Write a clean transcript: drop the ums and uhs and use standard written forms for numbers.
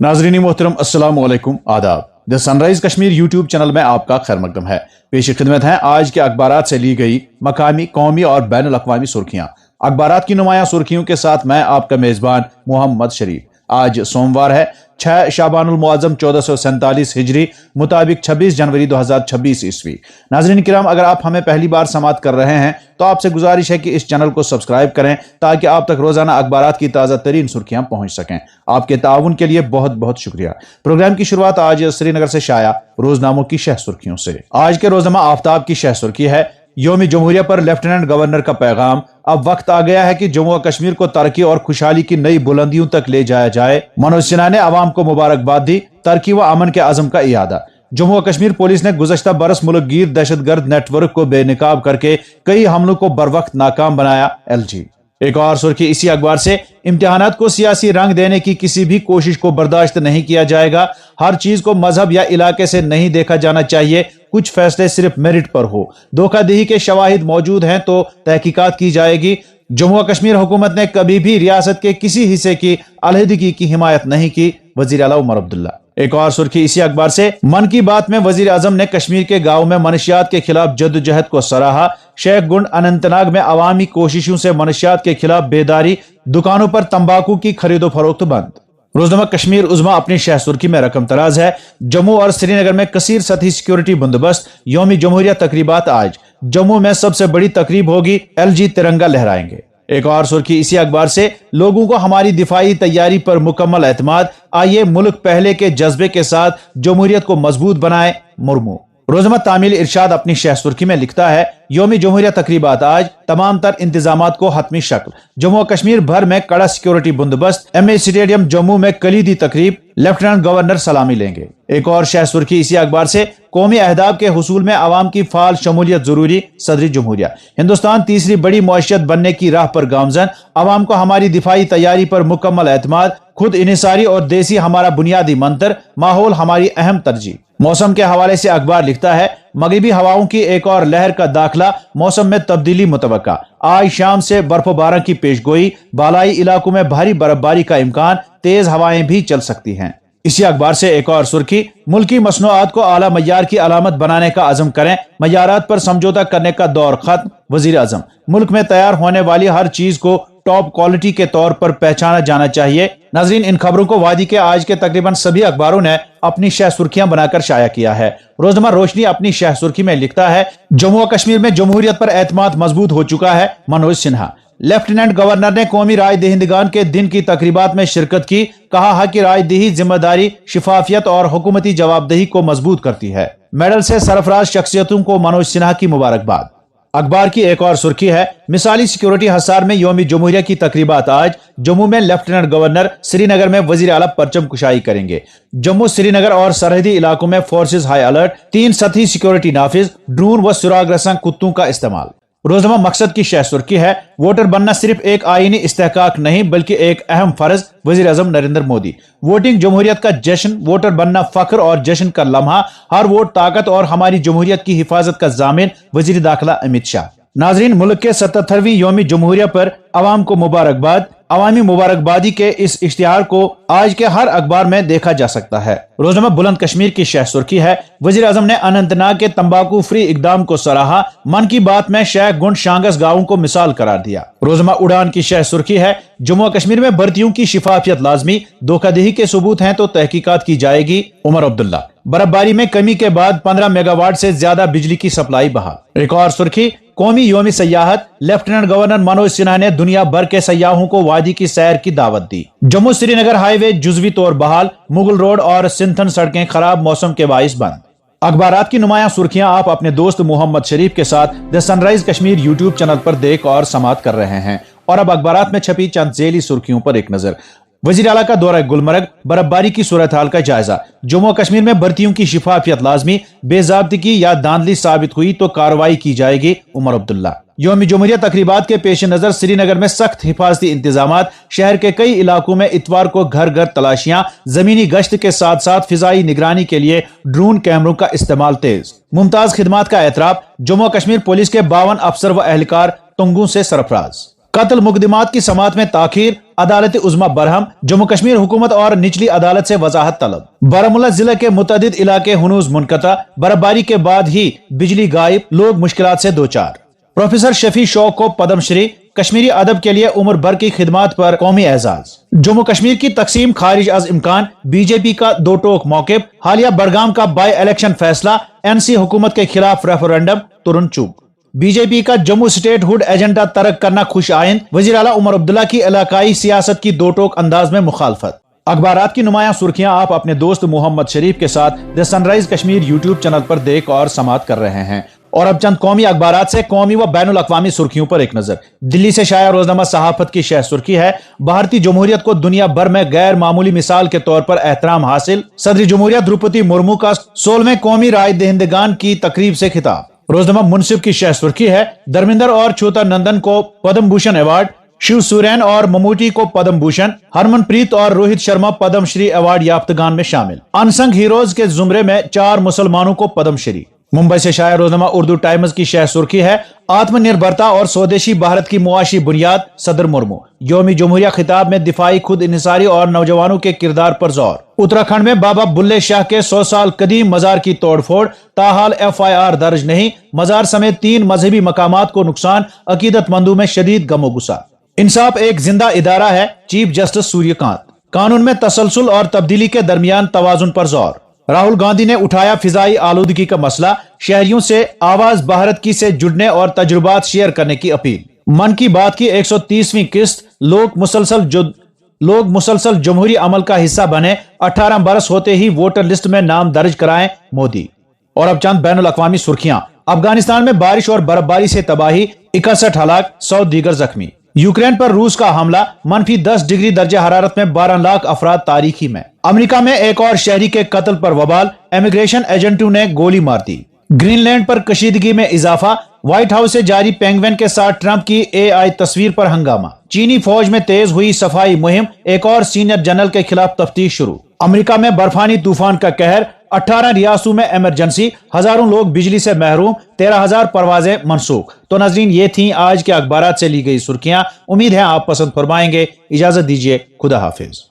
नाजरीन मोहतरम अस्सलाम वालेकुम आदाब। The sunrise Kashmir YouTube channel में आपका खैर मकदम है। पेश खिदमत है आज के अखबारात से ली गई मकामी, कौमी और बैनुल अक़वामी सुर्खियां। अखबारात की नुमाया सुर्खियों के साथ मैं आपका मेजबान मोहम्मद शरीफ। आज सोमवार है 6 शाबानुल मुअज़्ज़म 1447 हिजरी मुताबिक 26 जनवरी 2026 ईस्वी। नाज़रीन किराम, अगर आप हमें पहली बार समाअत कर रहे हैं तो आपसे गुजारिश है कि इस चैनल को सब्सक्राइब करें ताकि आप तक रोजाना अखबारात की ताज़ा तरीन सुर्खियां पहुंच सकें। आपके ताउन के लिए बहुत बहुत शुक्रिया। प्रोग्राम की शुरुआत आज श्रीनगर से शाया रोजनामों की शह सुर्खियों से। आज के रोजनामा आफ्ताब की शह सुर्खी है, यौम जमहूरिया पर लेफ्टिनेंट गवर्नर का पैगाम, अब वक्त आ गया है कि जम्मू और कश्मीर को तरक्की और खुशहाली की नई बुलंदियों तक ले जाया जाए। मनोज सिन्हा ने आवाम को मुबारकबाद दी, तरक्की व अमन के अज़म का इयादा। जम्मू और कश्मीर पुलिस ने गुज़श्ता बरस मुल्क गिर दहशतगर्द नेटवर्क को बेनकाब करके कई हमलों को बरवक्त नाकाम बनाया। LG। एक और सुर्खी इसी अखबार से, इम्तिहानात को सियासी रंग देने की किसी भी कोशिश को बर्दाश्त नहीं किया जाएगा। हर चीज को मजहब या इलाके से नहीं देखा जाना चाहिए। कुछ फैसले सिर्फ मेरिट पर हो। धोखाधड़ी के शवाहिद मौजूद हैं तो तहकीकात की जाएगी। जम्मू और कश्मीर हुकूमत ने कभी भी रियासत के किसी हिस्से की अलहदगी की हिमायत नहीं की। वजीर आला उमर अब्दुल्ला। एक और सुर्खी इसी अखबार से, मन की बात में वजीर आजम ने कश्मीर के गाँव में मनशियात के खिलाफ जद्दोजहद को सराहा। शेख गुंड अनंतनाग में अवामी कोशिशों से मनशियात के खिलाफ बेदारी, दुकानों पर तंबाकू की खरीदो फरोख्त बंद। रोजनामा कश्मीर उज़्मा अपनी शह सुर्खी में रकम तराज है, जम्मू और श्रीनगर में कसीर सतही सिक्योरिटी बंदोबस्त। यौम जमहूरिया तकरीबात आज, जम्मू में सबसे बड़ी तकरीब होगी, LG तिरंगा लहराएंगे। एक और सुर्खी इसी अखबार से, लोगों को हमारी दिफाई तैयारी पर मुकम्मल एतमाद, आइए मुल्क पहले के जज्बे के साथ जमहूरियत को मजबूत बनाए, मुर्मू। रोजमा तामील इरशाद अपनी शह सुर्खी में लिखता है, यौम जमहूरिया तकरीबात आज, तमाम तर इंतजामात को हतमी शक्ल। जम्मू और कश्मीर भर में कड़ा सिक्योरिटी बंदोबस्त। MA स्टेडियम जम्मू में कलीदी तकरीब, लेफ्टिनेंट गवर्नर सलामी लेंगे। एक और शह सुर्खी इसी अखबार से, कौमी अहदाफ के हुसूल में आवाम की फाल शमूलियत जरूरी, सदरी जमहूरिया। हिंदुस्तान तीसरी बड़ी मुआशियत बनने की राह पर गामजन, आवाम को हमारी दिफाई तैयारी पर मुकम्मल एतमाद, खुद इनिसारी और देसी हमारा बुनियादी मंत्र, माहौल हमारी अहम तरजीह। मौसम के हवाले से अखबार लिखता है, मगरिबी हवाओं की एक और लहर का दाखिला, मौसम में तब्दीली मुतवक्का। आज शाम से बर्फबारी की पेशगोई, बालाई इलाकों में भारी बर्फबारी का इम्कान, तेज हवाएं भी चल सकती हैं। इसी अखबार से एक और सुर्खी, मुल्की मसनूआत को आला मय्यार की अलामत बनाने का अज़म करें, मय्यारात पर समझौता करने का दौर खत्म, वजीर आजम। मुल्क में तैयार होने वाली हर चीज को टॉप क्वालिटी के तौर पर पहचाना जाना चाहिए। नाजरीन, इन खबरों को वादी के आज के तकरीबन सभी अखबारों ने अपनी शह सुर्खियां बनाकर शाया किया है। रोजनामा रोशनी अपनी शह सुर्खी में लिखता है, जम्मू और कश्मीर में जमहूरियत पर एतमाद मजबूत हो चुका है, मनोज सिन्हा। लेफ्टिनेंट गवर्नर ने कौमी राय दहिंदगान के दिन की तकरीबात में शिरकत की, कहा है कि राय दही जिम्मेदारी, शिफाफियत और हुकूमती जवाबदेही को मजबूत करती है। मेडल से सरफराज शख्सियतों को मनोज सिन्हा की मुबारकबाद। अखबार की एक और सुर्खी है, मिसाली सिक्योरिटी हसार में यौम जमहूरिया की तकरीबात आज, जम्मू में लेफ्टिनेंट गवर्नर, श्रीनगर में वजीर आला परचम कुशाई करेंगे। जम्मू, श्रीनगर और सरहदी इलाकों में फोर्सेस हाई अलर्ट, 3 सतही सिक्योरिटी नाफिज, ड्रोन व सुराग रसा कुत्तों का इस्तेमाल। रोजनामा मकसद की शह सुर्खी है, वोटर बनना सिर्फ एक आईनी इस्तेहकाक नहीं बल्कि एक अहम फर्ज, वजीर आजम नरेंद्र मोदी। वोटिंग जमहूरियत का जश्न, वोटर बनना फख्र और जश्न का लम्हा, हर वोट ताकत और हमारी जमहूरियत की हिफाजत का जामिन, वजीर दाखिला अमित शाह। नाजरीन, मुल्क के 77वीं यौमी जमहूरिया पर अवाम को मुबारकबाद। अवामी मुबारकबादी के इस इश्तिहार को आज के हर अखबार में देखा जा सकता है। रोजनामा बुलंद कश्मीर की शह सुर्खी है, वजीर आजम ने अनंतनाग के तंबाकू फ्री इकदाम को सराहा, मन की बात में शेख गुंड शांगस गांवों को मिसाल करार दिया। रोजनामा उड़ान की शह सुर्खी है, जम्मू और कश्मीर में भर्तियों की शिफाफियत लाजमी, धोखाधड़ी के सबूत हैं तो तहकीकात की जाएगी, उमर अब्दुल्ला। बर्फबारी में कमी के बाद 15 मेगावाट से ज्यादा बिजली की सप्लाई बहाल। एक और सुर्खी, कौमी यौमी सयाहत, लेफ्टिनेंट गवर्नर मनोज सिन्हा ने दुनिया भर के सयाहों को वादी की सैर की दावत दी। जम्मू श्रीनगर हाईवे जुजवी तौर बहाल, मुगल रोड और सिंथन सड़कें खराब मौसम के बाइस बंद। अखबारात की नुमाया सुर्खियां आप अपने दोस्त मोहम्मद शरीफ के साथ the sunrise Kashmir YouTube channel पर देख और समाअत कर रहे हैं। और अब अखबारात में छपी चंद झेली सुर्खियों पर एक नजर। वजीर आला का दौरा गुलमर्ग, बर्फबारी की सूरत हाल का जायजा। जम्मू और कश्मीर में भर्तियों की शिफाफियत लाजमी, बेजाब्तगी या धांधली साबित हुई तो कार्रवाई की जाएगी, उमर अब्दुल्ला। यौम जमहूरिया तकरीबात के पेश नजर श्रीनगर में सख्त हिफाजती इंतजामात, शहर के कई इलाकों में इतवार को घर घर तलाशियां, जमीनी गश्त के साथ साथ फिजाई निगरानी के लिए ड्रोन कैमरों का इस्तेमाल तेज। मुमताज खिदमात का एतराफ, जम्मू कश्मीर पुलिस के 52 अफसर व एहलकार तुंगों से सरफराज। قتل مقدمات کی سماعت میں تاخیر، عدالت عظمی برہم، جموں کشمیر حکومت اور نچلی عدالت سے وضاحت طلب۔ بارہمولہ ضلع کے متعدد علاقے ہنوز منقطع، برفباری کے بعد ہی بجلی غائب، لوگ مشکلات سے دوچار۔ پروفیسر شفیع شوق کو پدم شری، کشمیری ادب کے لیے عمر بھر کی خدمات پر قومی اعزاز۔ جموں کشمیر کی تقسیم خارج از امکان، بی جے پی کا دو ٹوک موقف۔ حالیہ بڑگام کا بائی الیکشن فیصلہ، این سی حکومت کے خلاف ریفرنڈم ترن چوک۔ بی جے پی کا جموں اسٹیٹ ہوڈ ایجنڈا ترک کرنا خوش آئند، وزیر اعلیٰ عمر عبداللہ کی علاقائی سیاست کی دو ٹوک انداز میں مخالفت۔ اخبارات کی نمایاں سرخیاں آپ اپنے دوست محمد شریف کے ساتھ دی سن رائز کشمیر یوٹیوب چینل پر دیکھ اور سماعت کر رہے ہیں، اور اب چند قومی اخبارات سے قومی و بین الاقوامی سرخیوں پر ایک نظر۔ دلی سے شائع روزنامہ صحافت کی شہ سرخی ہے، بھارتی جمہوریت کو دنیا بھر میں غیر معمولی مثال کے طور پر احترام حاصل، صدر جمہوریہ دروپدی مرمو کا 16ویں قومی رائے دہندگان کی تقریب سے خطاب۔ روزنامہ منصف کی شہ سرخی ہے، دھرمیندر اور چھوتا نندن کو پدم بھوشن ایوارڈ، شیو سورین اور مموٹی کو پدم بھوشن، ہرمن پریت اور روہت شرما پدم شری ایوارڈ یافتگان میں شامل۔ انسنگ ہیروز کے زمرے میں 4 مسلمانوں کو پدم شری۔ ممبئی سے شائع روزنامہ اردو ٹائمز کی شہ سرخی ہے، آتم نربھرتا اور سودیشی بھارت کی معاشی بنیاد، صدر مرمو۔ یوم جمہوریہ خطاب میں دفاعی خود انحصاری اور نوجوانوں کے کردار پر زور۔ اتراکھنڈ میں بابا بلے شاہ کے 100 سال قدیم مزار کی توڑ پھوڑ، تاحال FIR درج نہیں، مزار سمیت 3 مذہبی مقامات کو نقصان، عقیدت مندوں میں شدید غم و غصہ۔ انصاف ایک زندہ ادارہ ہے، چیف جسٹس سوریہ کانت۔ قانون میں تسلسل اور تبدیلی کے درمیان توازن پر زور۔ راہل گاندھی نے اٹھایا فضائی آلودگی کا مسئلہ، شہریوں سے آواز بھارت کی سے جڑنے اور تجربات شیئر کرنے کی اپیل۔ من کی بات کی 130ویں قسط، لوگ مسلسل جمہوری عمل کا حصہ بنے، 18 برس ہوتے ہی ووٹر لسٹ میں نام درج کرائیں، مودی۔ اور اب چند بین الاقوامی سرخیاں۔ افغانستان میں بارش اور برفباری سے تباہی، 61 ہلاک، 100 دیگر زخمی۔ یوکرین پر روس کا حملہ، -10 ڈگری درجہ حرارت میں 12 لاکھ افراد تاریخی میں۔ امریکہ میں ایک اور شہری کے قتل پر وبال، امیگریشن ایجنٹوں نے گولی مار دی۔ گرین لینڈ پر کشیدگی میں اضافہ، وائٹ ہاؤس سے جاری پینگوین کے ساتھ ٹرمپ کی AI تصویر پر ہنگامہ۔ چینی فوج میں تیز ہوئی صفائی مہم، ایک اور سینئر جنرل کے خلاف تفتیش شروع۔ امریکہ میں برفانی طوفان کا قہر، 18 ریاستوں میں ایمرجنسی، ہزاروں لوگ بجلی سے محروم، 13,000 پروازیں منسوخ۔ تو ناظرین، یہ تھیں آج کے اخبارات سے لی گئی سرخیاں، امید ہے آپ پسند فرمائیں گے۔ اجازت دیجیے، خدا حافظ۔